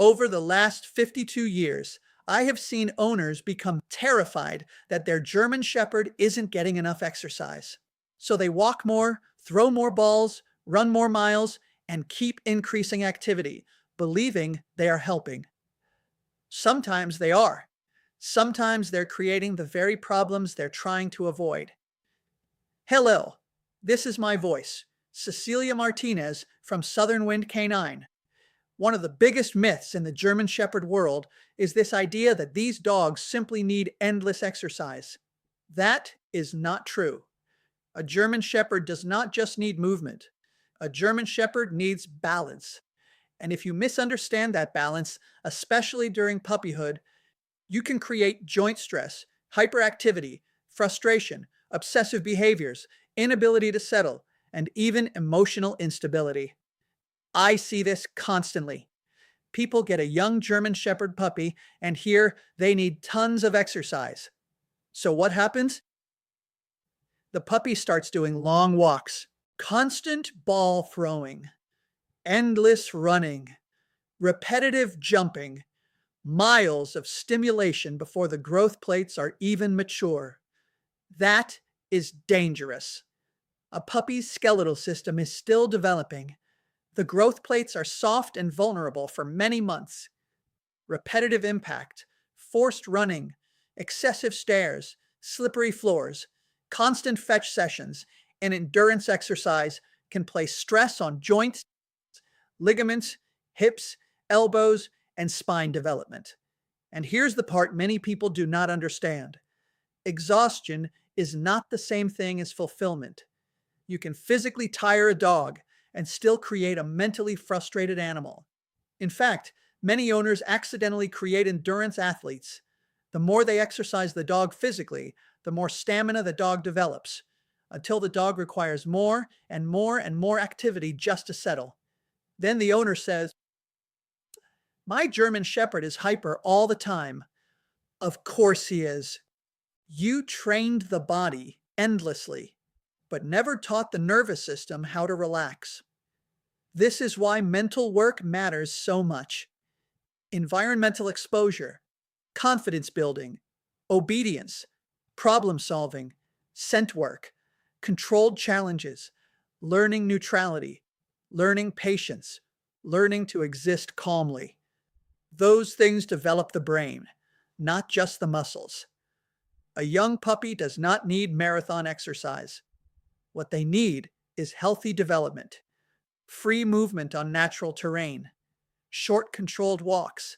Over the last 52 years, I have seen owners become terrified that their German Shepherd isn't getting enough exercise. So they walk more, throw more balls, run more miles, and keep increasing activity, believing they are helping. Sometimes they are. Sometimes they're creating the very problems they're trying to avoid. Hello, this is my voice, Cecilia Martinez from Southernwind Canine. One of the biggest myths in the German Shepherd world is this idea that these dogs simply need endless exercise. That is not true. A German Shepherd does not just need movement. A German Shepherd needs balance. And if you misunderstand that balance, especially during puppyhood, you can create joint stress, hyperactivity, frustration, obsessive behaviors, inability to settle, and even emotional instability. I see this constantly. People get a young German Shepherd puppy and hear they need tons of exercise. So what happens? The puppy starts doing long walks, constant ball throwing, endless running, repetitive jumping, miles of stimulation before the growth plates are even mature. That is dangerous. A puppy's skeletal system is still developing. The growth plates are soft and vulnerable for many months. Repetitive impact, forced running, excessive stairs, slippery floors, constant fetch sessions, and endurance exercise can place stress on joints, ligaments, hips, elbows, and spine development. And here's the part many people do not understand. Exhaustion is not the same thing as fulfillment. You can physically tire a dog and still create a mentally frustrated animal. In fact, many owners accidentally create endurance athletes. The more they exercise the dog physically, the more stamina the dog develops, until the dog requires more and more and more activity just to settle. Then the owner says, "My German Shepherd is hyper all the time." Of course he is. You trained the body endlessly, but never taught the nervous system how to relax. This is why mental work matters so much. Environmental exposure, confidence building, obedience, problem solving, scent work, controlled challenges, learning neutrality, learning patience, learning to exist calmly. Those things develop the brain, not just the muscles. A young puppy does not need marathon exercise. What they need is healthy development, free movement on natural terrain, short controlled walks,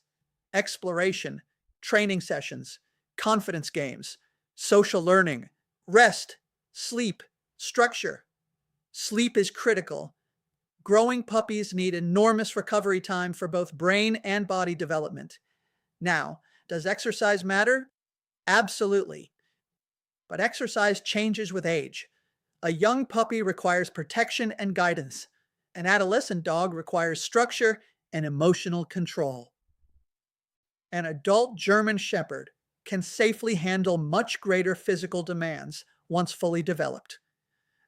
exploration, training sessions, confidence games, social learning, rest, sleep, structure. Sleep is critical. Growing puppies need enormous recovery time for both brain and body development. Now, does exercise matter? Absolutely. But exercise changes with age. A young puppy requires protection and guidance. An adolescent dog requires structure and emotional control. An adult German Shepherd can safely handle much greater physical demands once fully developed.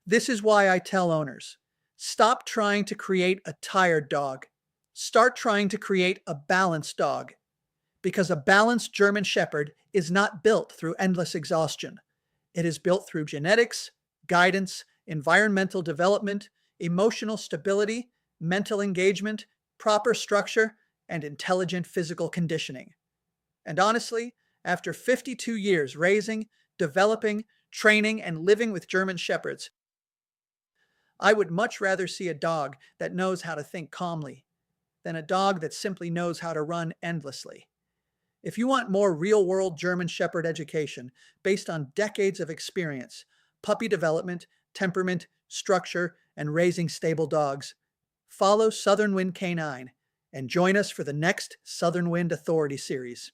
This is why I tell owners, stop trying to create a tired dog. Start trying to create a balanced dog. Because a balanced German Shepherd is not built through endless exhaustion. It is built through genetics, guidance, environmental development, emotional stability, mental engagement, proper structure, and intelligent physical conditioning. And honestly, after 52 years raising, developing, training, and living with German Shepherds, I would much rather see a dog that knows how to think calmly than a dog that simply knows how to run endlessly. If you want more real-world German Shepherd education based on decades of experience, puppy development, temperament, structure, and raising stable dogs, follow Southernwind Canine and join us for the next Southernwind Authority series.